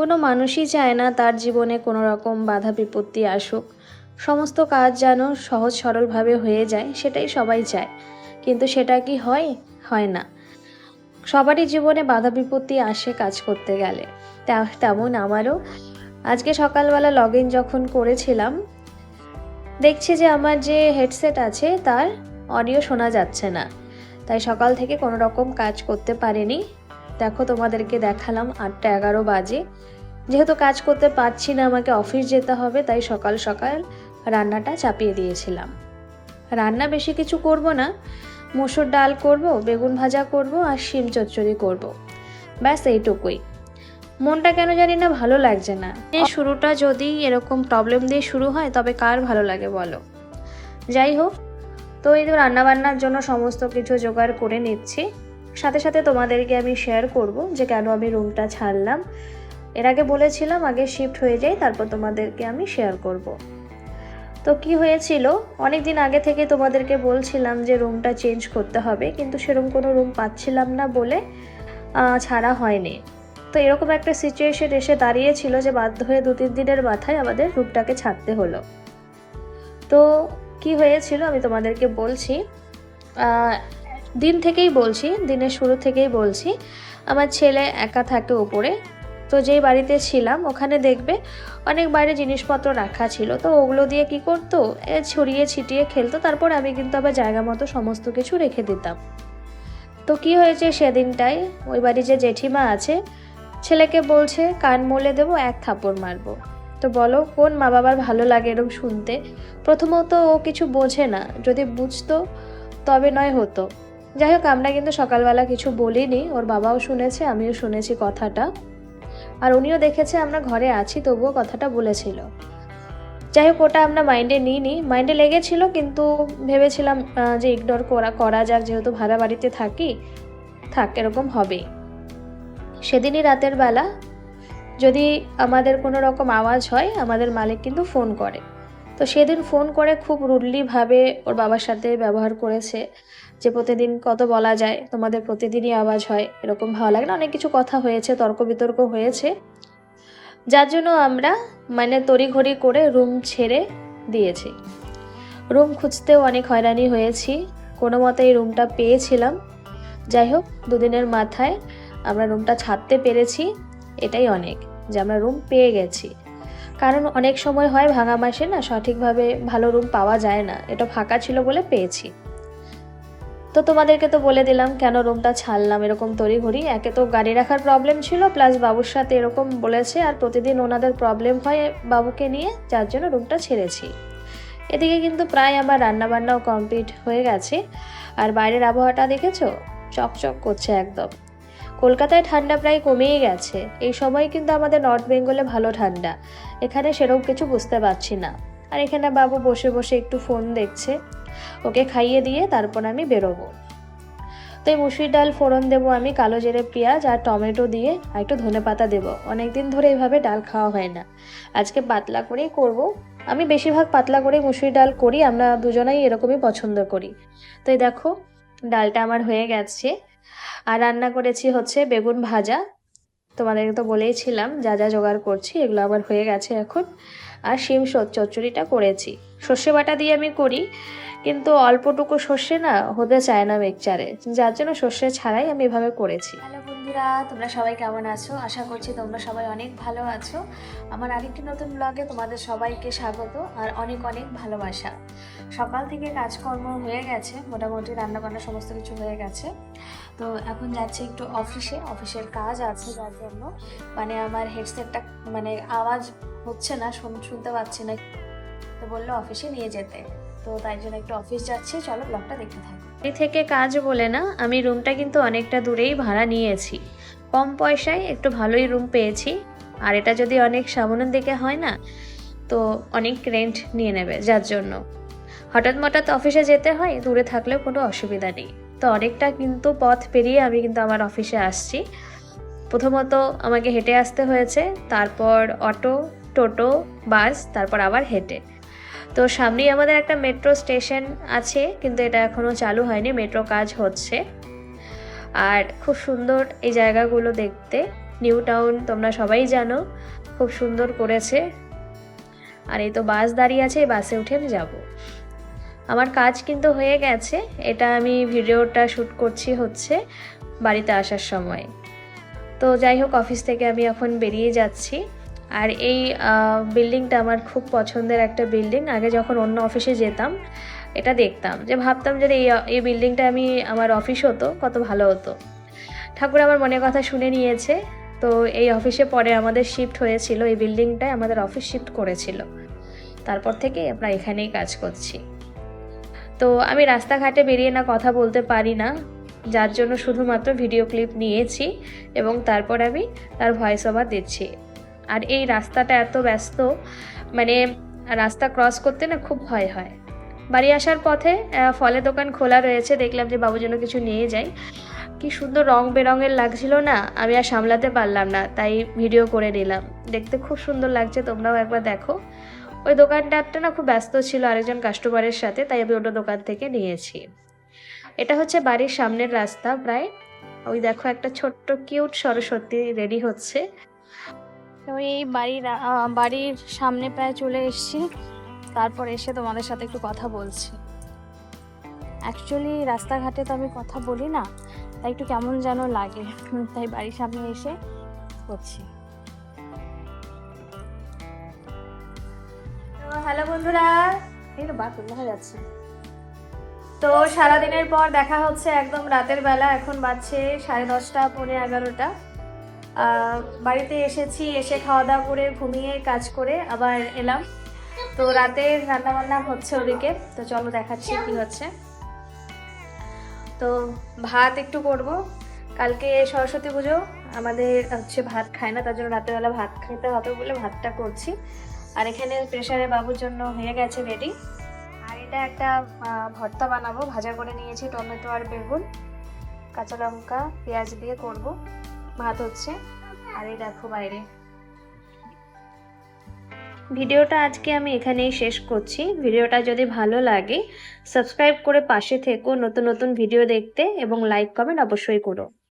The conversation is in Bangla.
কোনো মানুষই চায় না তার জীবনে কোনো রকম বাধা বিপত্তি আসুক, সমস্ত কাজ যেন সহজ সরলভাবে হয়ে যায়, সেটাই সবাই চায়। কিন্তু সেটা কি হয়? হয় না। সবারই জীবনে বাধা বিপত্তি আসে কাজ করতে গেলে। তেমন আমারও। আজকে সকালবেলা লগ ইন যখন করেছিলাম, দেখছি যে আমার যে হেডসেট আছে তার অডিও শোনা যাচ্ছে না। তাই সকাল থেকে কোনো রকম কাজ করতে পারিনি। দেখো, তোমাদেরকে দেখালাম 8টা 11 বাজে। যেহেতু কাজ করতে পারছি না, আমাকে অফিস যেতে হবে, তাই সকাল সকাল রান্নাটা চাপিয়ে দিয়েছিলাম। রান্না বেশি কিছু করব না, মসুর ডাল করব, বেগুন ভাজা করব আর শিম চচ্চড়ি করব, ব্যাস এইটুকুই। মনটা কেন জানি না ভালো লাগছে না। শুরুটা যদি এরকম প্রবলেম দিয়ে শুরু হয় তবে কার ভালো লাগে বলো? যাই হোক, তো এই তো রান্নাবান্নার জন্য সমস্ত কিছু জোগাড় করে নিচ্ছি। সাথে সাথে তোমাদেরকে আমি শেয়ার করব যে কেন আমি রুমটা ছাড়লাম। এর আগে বলেছিলাম আগে শিফট হয়ে যাই, তারপর তোমাদেরকে আমি শেয়ার করব। তো কি হয়েছিল, অনেক দিন আগে থেকে তোমাদেরকে বলছিলাম যে রুমটা চেঞ্জ করতে হবে, কিন্তু সেরকম কোনো রুম পাচ্ছিলাম না বলে ছাড়া হয়নি। তো এরকম একটা সিচুয়েশন এসে দাঁড়িয়েছিল যে বাধ্য হয়ে 2-3 দিনের মাথায় আমাদের রুমটাকে ছাড়তে হলো। তো কি হয়েছিল আমি তোমাদেরকে বলছি, দিনের শুরু থেকেই বলছি। আমার ছেলে একা থাকে উপরে, তো যেই বাড়িতে ছিলাম ওখানে দেখবে অনেক বাইরে জিনিসপত্র রাখা ছিল, তো ওগুলো দিয়ে কি করতো, ছড়িয়ে ছিটিয়ে খেলতো। তারপর আমি কিন্তু আবার জায়গা মতো সমস্ত কিছু রেখে দিতাম। তো কি হয়েছে সেদিনটাই, ওই বাড়ি যে জেঠিমা আছে, ছেলেকে বলছে কান মলে দেবো, 1 থাপ্পড় মারবো। তো বলো কোন মা বাবার ভালো লাগে এরকম শুনতে? প্রথমত ও কিছু বোঝে না, যদি বুঝতো তবে নয় হতো। যাই হোক, আমরা কিন্তু সকালবেলা কিছু বলিনি, ওর বাবাও শুনেছে, আমিও শুনেছি কথাটা, আর উনিও দেখেছে আমরা ঘরে আছি, তবুও কথাটা বলেছিল। যাই হোক, ওটা আমরা মাইন্ডে নিইনি, মাইন্ডে লেগেছিল, কিন্তু ভেবেছিলাম যে ইগনোর করা যাক, যেহেতু ভাড়া বাড়িতে থাক এরকম হবেই। সেদিনই রাতের বেলা যদি আমাদের কোনো রকম আওয়াজ হয়, আমাদের মালিক কিন্তু ফোন করে। তো সেদিন ফোন করে খুব রুডলিভাবে ওর বাবার সাথে ব্যবহার করেছে, যে প্রতিদিন কত বলা যায়, তোমাদের প্রতিদিনই আওয়াজ হয়, এরকম ভালো লাগে না, অনেক কিছু কথা হয়েছে, তর্ক বিতর্ক হয়েছে, যার জন্য আমরা তড়িঘড়ি করে রুম ছেড়ে দিয়েছি। রুম খুঁজতেও অনেক হয়রানি হয়েছি, কোনো মতে এই রুমটা পেয়েছিলাম। যাই হোক, 2 দিনের মাথায় আমরা রুমটা ছাড়তে পেরেছি, এটাই অনেক যে আমরা রুম পেয়ে গেছি। কারণ অনেক সময় হয় ভাঙা মাসে না সঠিকভাবে ভালো রুম পাওয়া যায় না, এটা ফাঁকা ছিল বলে পেয়েছি। তো তোমাদেরকে তো বলে দিলাম কেন রুমটা ছাড়লাম এরকম তড়িঘড়ি। একে তো গাড়ি রাখার প্রবলেম ছিল, প্লাস বাবুর সাথে এরকম বলেছে, আর প্রতিদিন ওনাদের প্রবলেম হয় বাবুকে নিয়ে, যার জন্য রুমটা ছেড়েছি। এদিকে কিন্তু প্রায় আমার রান্নাবান্নাও কমপ্লিট হয়ে গেছে। আর বাইরের আবহাওয়াটা দেখেছো, চকচক করছে একদম। কলকাতায় ঠান্ডা প্রায় কমেই গেছে, এই সময় কিন্তু আমাদের নর্থ বেঙ্গলে ভালো ঠান্ডা, এখানে সেরকম কিছু বুঝতে পারছি না। আর এখানে বাবু বসে বসে একটু ফোন দেখছে, ওকে খাইয়ে দিয়ে তারপর আমি বেরোবো। তো এই মুসুর ডাল ফোড়ন দেবো আমি কালো জিরে পেঁয়াজ আর টমেটো দিয়ে, আর একটু ধনেপাতা দেবো। অনেকদিন ধরে এইভাবে ডাল খাওয়া হয় না, আজকে পাতলা করেই করব। আমি বেশিরভাগ পাতলা করেই মুসুর ডাল করি, আমরা দুজনেই এরকমই পছন্দ করি। তো এই দেখো, ডালটা আমার হয়ে গেছে। আর রান্না করেছি হচ্ছে বেগুন ভাজা, তোমাদেরকে তো বলেইছিলাম যা যা জোগাড় করছি, এগুলো আবার হয়ে গেছে এখন। আর শিম চচ্চড়িটা করেছি, সর্ষে বাটা দিয়ে আমি করি, কিন্তু অল্পটুকু সর্ষে না হতে চায় না মিক্সচারে, যার জন্য সর্ষে ছাড়াই আমি এভাবে করেছি। হ্যালো বন্ধুরা, তোমরা সবাই কেমন আছো? আশা করছি তোমরা সবাই অনেক ভালো আছো। আমার আরেকটি নতুন ব্লগে তোমাদের সবাইকে স্বাগত আর অনেক অনেক ভালোবাসা। সকাল থেকে কাজকর্ম হয়ে গেছে, মোটামুটি রান্নাবান্না সমস্ত কিছু হয়ে গেছে। তো এখন যাচ্ছে একটু অফিসের কাজ আছে, যার জন্য আমার হেডসেটটা আওয়াজ হচ্ছে না, শুনতে পাচ্ছি না। তো বললো অফিসে নিয়ে যেতে, তো তাই জন্য একটু অফিস যাচ্ছি, চলো ব্লগটা দেখতে থাকো। এই থেকে কাজ বলে না, আমি রুমটা কিন্তু অনেকটা দূরেই ভাড়া নিয়েছি, কম পয়সায় একটু ভালোই রুম পেয়েছি। আর এটা যদি অনেক সামনের দিকে হয় না, তো অনেক রেন্ট নিয়ে নেবে, যার জন্য হঠাৎ অফিসে যেতে হয়, দূরে থাকলেও কোনো অসুবিধা নেই। তো অনেকটা কিন্তু পথ পেরিয়ে আমি কিন্তু আমার অফিসে আসছি। প্রথমত আমাকে হেঁটে আসতে হয়েছে, তারপর অটো, টোটো, বাস, তারপর আবার হেঁটে। তো সামনেই আমাদের একটা মেট্রো স্টেশন আছে, কিন্তু এটা এখনও চালু হয়নি, মেট্রো কাজ হচ্ছে। আর খুব সুন্দর এই জায়গাগুলো দেখতে, নিউ টাউন তোমরা সবাই জানো, খুব সুন্দর করেছে। আর এই তো বাস দাঁড়িয়ে আছে, এই বাসে উঠে আমি যাবো। আমার কাজ কিন্তু হয়ে গেছে, এটা আমি ভিডিওটা শ্যুট করছি হচ্ছে বাড়িতে আসার সময়। তো যাই হোক, অফিস থেকে আমি এখন বেরিয়ে যাচ্ছি। আর এই বিল্ডিংটা আমার খুব পছন্দের একটা বিল্ডিং। আগে যখন অন্য অফিসে যেতাম এটা দেখতাম, যে ভাবতাম যে এই বিল্ডিংটা আমার অফিস হতো কত ভালো হতো। ঠাকুর আমার মনের কথা শুনে নিয়েছে। তো এই অফিসে পরে আমাদের শিফট হয়েছিল, এই বিল্ডিংটায় আমাদের অফিস শিফট করেছিল। তারপর থেকে আমরা এখানেই কাজ করছি। তো আমি রাস্তাঘাটে বেরিয়ে না কথা বলতে পারি না, যার জন্য শুধুমাত্র ভিডিও ক্লিপ নিয়েছি এবং তারপর আমি তার ভয়েস ওভার দিচ্ছি। আর এই রাস্তাটা এত ব্যস্ত, মানে রাস্তা ক্রস করতে না খুব ভয় হয়। বাড়ি আসার পথে ফলের দোকান খোলা রয়েছে, দেখলাম যে বাবুর জন্য কিছু নিয়ে যাই। কি সুন্দর রং বেরঙের লাগছিল না, আমি আর সামলাতে পারলাম না, তাই ভিডিও করে নিলাম। দেখতে খুব সুন্দর লাগছে, তোমরাও একবার দেখো। ওই দোকানটা না খুব ব্যস্ত ছিল আরেকজন কাস্টমারের সাথে, তাই আমি ওটা দোকান থেকে নিয়েছি। এটা হচ্ছে বাড়ির সামনের রাস্তা প্রায়। ওই দেখো একটা ছোট্ট কিউট সরস্বতী রেডি হচ্ছে। তো এই বাড়ির সামনে প্রায় চলে এসেছি। তারপর এসে তোমাদের সাথে একটু কথা বলছি। অ্যাকচুয়ালি রাস্তাঘাটে তো আমি কথা বলি না, তাই একটু কেমন যেন লাগে, তাই বাড়ির সামনে এসে করছি। হ্যালো বন্ধুরা, এই তো বাথরুম দেখা যাচ্ছে। তো সারাদিনের পর দেখা হচ্ছে একদম রাতের বেলা। এখন বাজছে 10:30 পৌনে 11টা। বাড়িতে এসেছি, এসে খাওয়া দাওয়া করে ঘুমিয়ে কাজ করে আবার এলাম। তো রাতের রান্নাবান্না হচ্ছে ওদিকে, তো চলো দেখাচ্ছি কি হচ্ছে। তো ভাত একটু করব, কালকে সরস্বতী পুজো, আমাদের হচ্ছে ভাত খায় না, তার জন্য রাতেরবেলা ভাত খেতে হবে বলে ভাতটা করছি। আর এখানে প্রেসারে বাবুর জন্য হয়ে গেছে রেডি। আর এটা একটা ভর্তা বানাবো, ভাজা করে নিয়েছি টমেটো আর বেগুন, কাঁচা লঙ্কা পেঁয়াজ দিয়ে করব। ভাত হচ্ছে। আর এই দেখো বাইরে। ভিডিওটা আজকে আমি এখানেই শেষ করছি। ভিডিওটা যদি ভালো লাগে সাবস্ক্রাইব করে পাশে থেকো নতুন নতুন ভিডিও দেখতে, এবং লাইক কমেন্ট অবশ্যই করো।